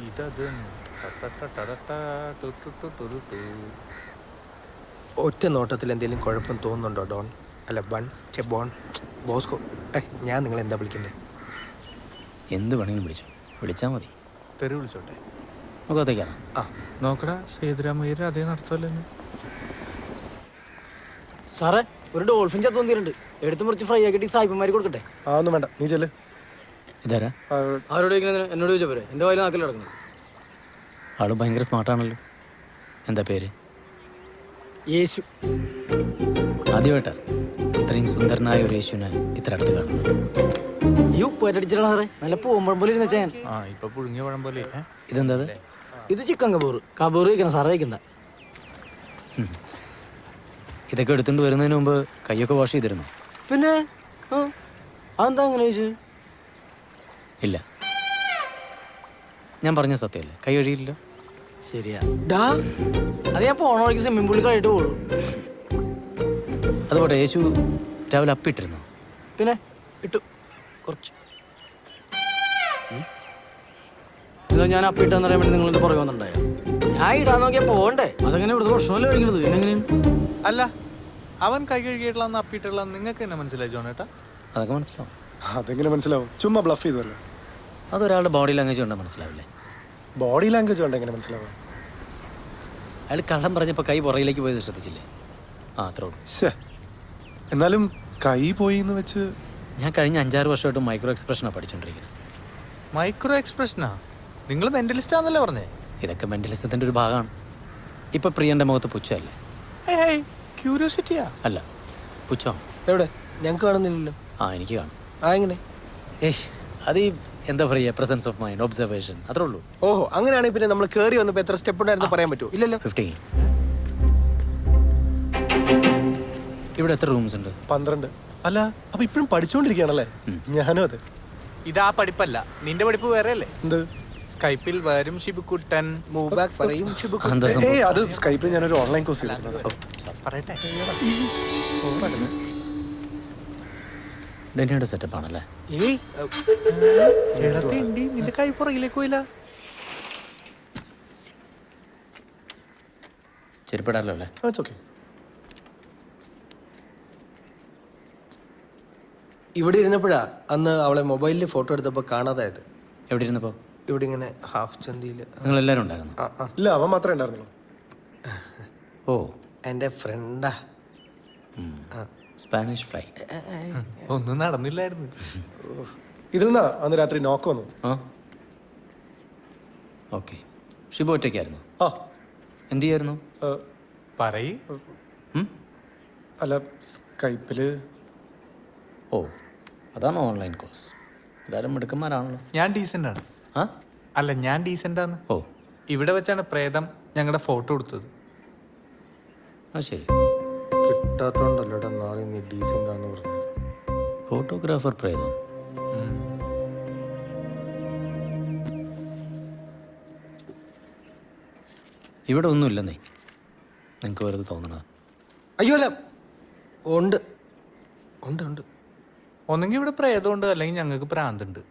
ഇതത് ഒറ്റ നോട്ടത്തിൽ എന്തെങ്കിലും കുഴപ്പം തോന്നുന്നുണ്ടോ ഡോൺ? അല്ല ബോൺ ബോസ്കോ. ഞാൻ നിങ്ങൾ എന്താ വിളിക്കണ്ടേ? എന്ത് വേണമെങ്കിലും വിളിച്ചാൽ മതി. തെറി വിളിച്ചോട്ടെ? മുഖത്തേക്കാണ്. ആ നോക്കടാ, സേതുരാമയ്യർ അതേ നടത്തല്ലേ. സാറേ, ഒരു ഡോൾഫിൻ ചത്തു വന്നിട്ടുണ്ട്. എടുത്ത് മുറിച്ച് ഫ്രൈ ആക്കിയിട്ട് സായിപ്പന്മാർക്ക് കൊടുക്കട്ടെ? ഒന്നും വേണ്ട, നീ ചെല്ല്. ഇതാരാ? അവരോട് എന്നോട് ചോദിച്ചാൽ പോരെ? എൻ്റെ വായിൽ നാക്കിൽ കിടക്കുന്നത്. ആള് ഭയങ്കര സ്മാർട്ടാണല്ലോ. എന്താ പേര്? യേശു. ആദ്യമായിട്ടാ ഇത്രയും സുന്ദരനായ ഒരു യേശുവിനെ ഇത്ര അടുത്ത് കാണുന്നത്. ഈ ഉപ്പേറ്റടിച്ചിട്ടാണ് സാറേ. നല്ല പൂമ്പഴം പോലെ ഇരുന്ന് വെച്ചാൽ. ആ, ഇപ്പൊ പുഴുങ്ങിയ പഴം പോലെ. ഇതെന്താ? ഇത് ചിക്കൻ കബൂർ കഴിക്കണം സാറേ, കഴിക്കണ്ട. ഇതൊക്കെ എടുത്തുകൊണ്ട് വരുന്നതിന് മുമ്പ് കൈയൊക്കെ വാഷ് ചെയ്തിരുന്നു? പിന്നെ അതെന്താ അങ്ങനെ ചോദിച്ചു? ഇല്ല, ഞാൻ പറഞ്ഞ സത്യമല്ലേ, കൈ കഴുകിയില്ല. ശരിയാ. അത് ഞാൻ പോണ വഴിക്ക് സ്വിമ്മിംഗ് പൂളിൽ കഴിയിട്ട് പോകുള്ളൂ. അതുപോലെ യേശു രാവിലെ അപ്പിട്ടിരുന്നു? പിന്നെ ഇട്ടു കുറച്ച്. ഇതാ ഞാൻ അപ്പിട്ടെന്ന് പറയാൻ വേണ്ടി നിങ്ങളുടെ പുറകെ വന്നിട്ടുണ്ടായോ? ഞാൻ ഇടാൻ നോക്കിയാൽ പോകണ്ടേ? അതങ്ങനെ ഇവിടുത്തെ പ്രശ്നമല്ലേ കഴിക്കുന്നത്? എങ്ങനെയാണ്? അല്ല, അവൻ കൈ കഴുകിയിട്ടുള്ള അപ്പിട്ടുള്ള നിങ്ങൾക്ക് തന്നെ മനസ്സിലായി ജോണേട്ടാ? അതൊക്കെ മനസ്സിലാവും. അതെങ്ങനെ മനസ്സിലാവും? ചുമ്മാ ബ്ലഫ് ചെയ്തല്ലോ. അതൊരാളുടെ ബോഡി ലാംഗ്വേജ് കൊണ്ടാൽ മനസ്സിലാവില്ലേ? ബോഡി ലാംഗ്വേജ് കൊണ്ട് എങ്ങനെ മനസ്സിലാവും? അയാൾ കള്ളം പറഞ്ഞപ്പോൾ കൈ പുറകിലേക്ക് പോയത് ശ്രദ്ധിച്ചില്ലേ? അത്രേ ഉള്ളൂ. എന്നാലും കൈ പോയി എന്ന് വെച്ച്. ഞാൻ കഴിഞ്ഞ 5-6 വർഷമായിട്ട് മൈക്രോ എക്സ്പ്രഷനാണ് പഠിച്ചുകൊണ്ടിരിക്കുന്നത്. മൈക്രോ എക്സ്പ്രഷനാ? നിങ്ങൾ മെന്റലിസ്റ്റ് ആണെന്നല്ലേ പറഞ്ഞേ? ഇതൊക്കെ മെന്റലിസത്തിൻ്റെ ഒരു ഭാഗമാണ്. ഇപ്പം പ്രിയൻ്റെ മുഖത്ത് പുച്ഛമല്ലേ? ക്യൂരിയോസിറ്റിയാ? അല്ല, പുച്ഛമാണ്. എവിടെ? ഞങ്ങൾക്ക് കാണുന്നില്ലല്ലോ. എനിക്ക് കാണും. എങ്ങനെ? അത് ഈ എന്താ പറയുക, പ്രസൻസ് ഓഫ് മൈൻഡ്, ഒബ്സർവേഷൻ, അത്രേ ഉള്ളൂ. ഓഹോ, അങ്ങനെയാണെങ്കിൽ പിന്നെ നമ്മൾ കയറി വന്നപ്പോൾ എത്ര സ്റ്റെപ്പ് ഉണ്ടായിരുന്നു പറയാൻ പറ്റുമോ? ഇല്ലല്ലോ. 15. ഇവിടെ എത്ര റൂംസ് ഉണ്ട്? 12. അല്ല, അപ്പൊ ഇപ്പഴും പഠിച്ചുകൊണ്ടിരിക്കുകയാണല്ലേ? ഞാനും അതെ. ഇതാ പഠിപ്പല്ല, നിന്റെ പഠിപ്പ് വേറെ അല്ലേ? എന്ത്? സ്കൈപ്പിൽ വരും ഷിബുക്കുട്ടൻ. മൂവ് ബാക്ക് പറയും ഷിബുക്കുട്ടൻ. അത് സ്കൈപ്പിൽ ഞാനൊരു ഓൺലൈൻ കോഴ്സ് ചെയ്തിട്ടുണ്ട്. പറയട്ടെ. ഡെന്നിയുടെ സെറ്റപ്പ് ആണല്ലേ? നിന്റെ കൈ പുറകിലേക്ക് പോയില്ല. ചെരുപ്പിടാലോ അല്ലേ? ഓക്കെ. ഇവിടെ ഇരുന്നപ്പോഴാ അന്ന് അവളെ മൊബൈലിൽ ഫോട്ടോ എടുത്തപ്പോൾ കാണാതായത്. എവിടെ ഇരുന്നപ്പോൾ? ഇവിടെ ഇങ്ങനെ ഹാഫ് ചന്തിയിൽ. നിങ്ങളെല്ലാവരും ഉണ്ടായിരുന്നു? ഇല്ല, അവൻ മാത്രമേ ഉണ്ടായിരുന്നുള്ളൂ. ഓ, എൻ്റെ ഫ്രണ്ടാ. Spanish fly. ഒന്നും നടന്നില്ലായിരുന്നു. ഇതിൽ നിന്നാ അന്ന് രാത്രി നോക്ക് വന്നു. ഓക്കെ. ഷിബു ഒറ്റയ്ക്കായിരുന്നു? എന്ത് ചെയ്യായിരുന്നു? പറയ്. അല്ല, സ്കൈപ്പില്. ഓ, അതാണ് ഓൺലൈൻ കോഴ്സ്. എല്ലാവരും മിടുക്കന്മാരാണല്ലോ. ഞാൻ ഡീസൻ്റ് ആണ്. അല്ല, ഞാൻ ഡീസൻ്റ് ആണ്. ഓ, ഇവിടെ വെച്ചാണ് പ്രേതം ഞങ്ങളുടെ ഫോട്ടോ എടുത്തത്. ശരി. കിട്ടാത്തോണ്ടല്ലോടാ നാളെ നീ ഡീസൻ്റ് ആണെന്ന് പറഞ്ഞു. ഫോട്ടോഗ്രാഫർ പ്രേതം. ഇവിടെ ഒന്നുമില്ലെന്നേ, നിങ്ങൾക്ക് വെറുതെ തോന്നണത്. അയ്യോ അല്ല, ഉണ്ട് ഉണ്ട് ഉണ്ട്. ഒന്നെങ്കിൽ ഇവിടെ പ്രേതമുണ്ട്, അല്ലെങ്കിൽ ഞങ്ങൾക്ക് പ്രാന്തുണ്ട്.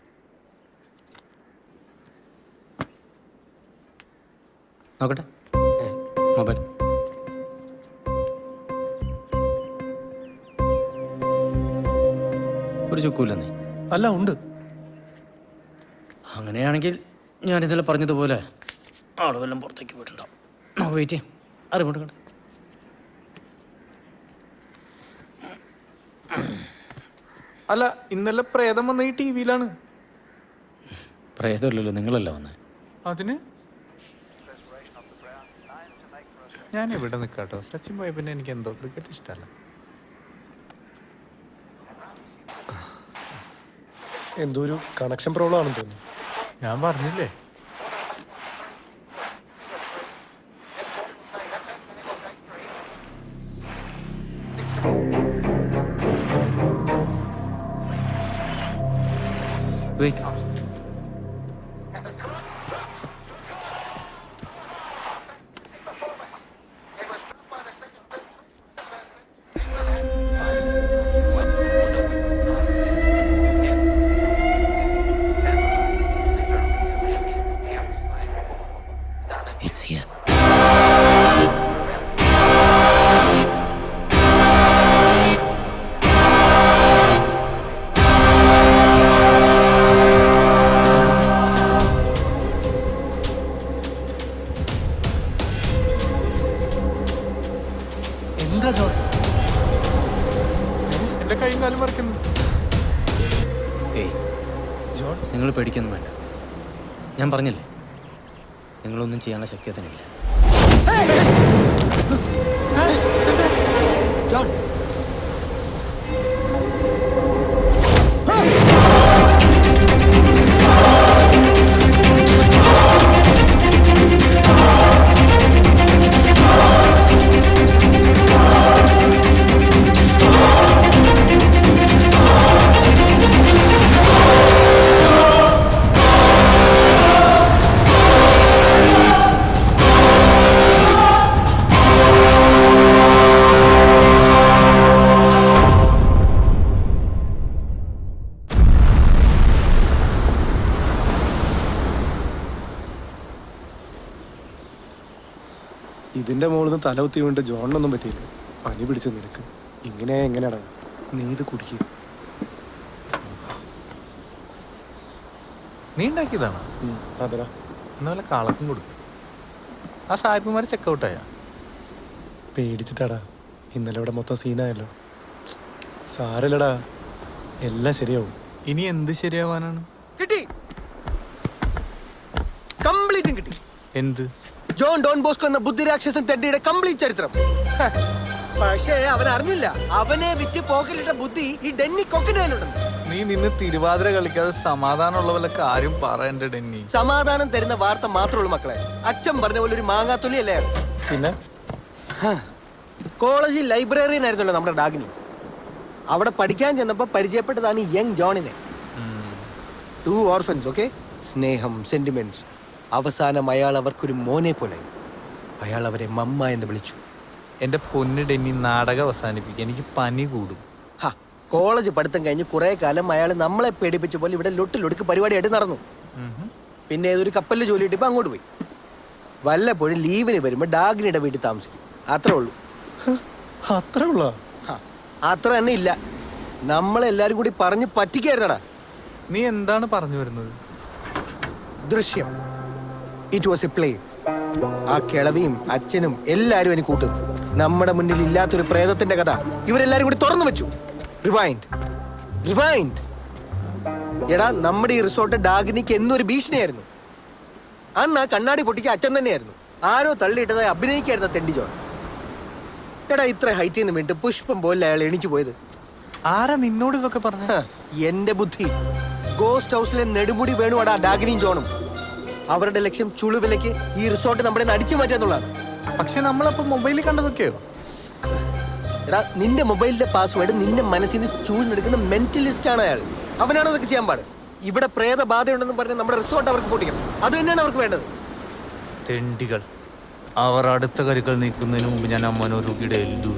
നോക്കട്ടെ മൊബൈൽ. ഒരു ചുക്കൂല്ലെന്നേ? അല്ല, ഉണ്ട്. അങ്ങനെയാണെങ്കിൽ ഞാൻ ഇന്നലെ പറഞ്ഞതുപോലെ ആള് വല്ലതും പുറത്തേക്ക് പോയിട്ടുണ്ടാവും. വെയിറ്റ് ചെയ്യാം. അറിവുണ്ട് കണ്ടത്. അല്ല, ഇന്നലെ പ്രേതം വന്ന ഈ ടിവിയിലാണ്. പ്രേതമില്ലല്ലോ, നിങ്ങളല്ല വന്നേ. അതിന് ഞാൻ ഇവിടെ നിൽക്കാട്ടോ. സച്ചിൻ പോയ പിന്നെ എനിക്ക് എന്തോ ക്രിക്കറ്റ് ഇഷ്ടമല്ല. എന്തോ ഒരു കണക്ഷൻ പ്രോബ്ലം ആണെന്ന് തോന്നുന്നു. ഞാൻ പറഞ്ഞില്ലേ. വെയിറ്റ്. നിങ്ങൾ പേടിക്കൊന്നും വേണ്ട. ഞാൻ പറഞ്ഞില്ലേ, നിങ്ങളൊന്നും ചെയ്യാനുള്ള ശക്തി അതിനില്ല. ജോൺ ഇതിന്റെ മുകളിൽ നിന്ന് തല കുത്തി കൊണ്ട് ജോണിനൊന്നും പറ്റിയില്ല. പനി പിടിച്ച നിനക്ക് ഇങ്ങനെ എങ്ങനെയാടാ നീ ഇത് കുടിക്കുക? നീ ഉണ്ടാക്കിയതാണോ? അതെടാ. എന്നാ കളക്കും കൊടുക്കും. ആ സായിപ്പുമാര് ചെക്കൗട്ടായ പേടിച്ചിട്ടാടാ. ഇന്നലെ ഇവിടെ മൊത്തം സീനായല്ലോ. സാരല്ലടാ, എല്ലാം ശരിയാവും. ഇനി എന്ത് ശരിയാവാനാണ്? കിട്ടി, കംപ്ലീറ്റും കിട്ടി. എന്ത്? ജോൺ ഡോൺ ബോസ്കോ എന്ന ബുദ്ധിരാക്ഷസൻ തെണ്ടിയുടെ കംപ്ലീറ്റ് ചരിത്രം. പക്ഷേ അവൻ അറിഞ്ഞില്ല, അവനെ വിറ്റ് പോക്കലിട്ട ബുദ്ധി ഈ ഡെന്നി കൊക്കിനുണ്ടെന്ന്. നീ നിന്ന് തിരുവാതിര കളിക്കാതെ സമാധാനമുള്ള വല്ല കാര്യം പറയണ്ട ഡെന്നി. സമാധാനം തരുന്ന വാർത്ത മാത്രമേ ഉള്ളൂ മക്കളെ. അച്ഛൻ പറഞ്ഞ പോലെ ഒരു മാങ്ങാത്തുലി അല്ലേ അയാൾ. പിന്നെ കോളേജിൽ ലൈബ്രറിയൻ ആയിരുന്നല്ലോ നമ്മുടെ ഡാഗിനി. അവിടെ പഠിക്കാൻ ചെന്നപ്പോ പരിചയപ്പെട്ടതാണ് ഈ യങ് ജോണിനെ. 2 orphans, okay. സ്നേഹം, സെന്റിമെന്റ്സ്. അവസാനം അയാൾ അവർക്കൊരു മോനെ പോലെ. അയാൾ അവരെ മമ്മ എന്ന് വിളിച്ചു. എന്റെ പൊന്ന് ഡെന്നി, നാടകം അവസാനിപ്പിക്കുക. എനിക്ക് പനി കൂടും. കോളേജ് പഠിത്തം കഴിഞ്ഞ് കുറെ കാലം അയാൾ നമ്മളെ പേടിപ്പിച്ച പോലെ ഇവിടെ ലൊട്ടിലൊടുക്ക് പരിപാടിയായിട്ട് നടന്നു. പിന്നെ ഏതൊരു കപ്പലിൽ ജോലി കിട്ടിയപ്പോ അങ്ങോട്ട് പോയി. വല്ലപ്പോഴും ലീവിന് വരുമ്പോ ഡാഗിനിയുടെ വീട്ടിൽ താമസിക്കും. അത്രേ ഉള്ളൂ. അത്രേ ഉള്ള? അത്ര തന്നെ ഇല്ല. നമ്മളെല്ലാരും കൂടി പറഞ്ഞ് പറ്റിക്കായിരുന്നടാ. നീ എന്താണ് പറഞ്ഞു വരുന്നത്? ദൃശ്യം, ഇറ്റ് വാസ് എ പ്ലേ. ആ കിളവിയും അച്ഛനും എല്ലാരും എനിക്ക് കൂട്ടും. നമ്മുടെ മുന്നിൽ ഇല്ലാത്തൊരു പ്രേതത്തിന്റെ കഥ ഇവരെല്ലാരും കൂടി തുറന്നു വെച്ചു. Rewind, rewind. എടാ, നമ്മുടെ ഈ റിസോർട്ട് ഡാഗിനിക്ക് എന്നൊരു ഭീഷണിയായിരുന്നു. അന്ന് ആ കണ്ണാടി പൊട്ടിച്ച അച്ഛൻ തന്നെയായിരുന്നു. ആരോ തള്ളിയിട്ടതായി അഭിനയിക്കായിരുന്ന തെണ്ടി ജോൺ. എടാ, ഇത്ര ഹൈറ്റിൽ നിന്ന് വീണ്ടും പുഷ്പം പോലെ അയാൾ എണീച്ചു പോയത്. ആരാ നിന്നോട് ഇതൊക്കെ പറഞ്ഞ? എന്റെ ബുദ്ധി. ഗോസ്റ്റ് ഹൗസിലെ നെടുമുടി വേണുവാടാ ഡാഗിനിയും ജോണും. അവരുടെ ലക്ഷ്യം ചുളുവിലേക്ക് ഈ റിസോർട്ട് നമ്മുടെ അടിച്ചു മാറ്റാന്നുള്ളതാണ്. പക്ഷെ നമ്മളപ്പോ മൊബൈലിൽ കണ്ടതൊക്കെയോ? എടാ, നിന്റെ മൊബൈലിന്റെ പാസ്വേഡ് നിന്റെ മനസ്സിൽ നിന്ന് ചൂഴ്ന്നെടുക്കുന്ന മെന്റലിസ്റ്റ് ആണ് അയാൾ. അവനാണോ അതൊക്കെ ചെയ്യാൻ പാട്? ഇവിടെ പ്രേതബാധയുണ്ടെന്ന് പറഞ്ഞ് നമ്മുടെ റിസോർട്ട് അവർക്ക് പൊട്ടിക്കണം. അത് തന്നെയാണ് അവർക്ക് വേണ്ടത്. തെണ്ടികൾ. അവർ അടുത്ത കരുക്കൾ നീക്കുന്നതിന് മുമ്പ് ഞാൻ അമ്മനോ രോഗിയുടെ എല്ലൂർ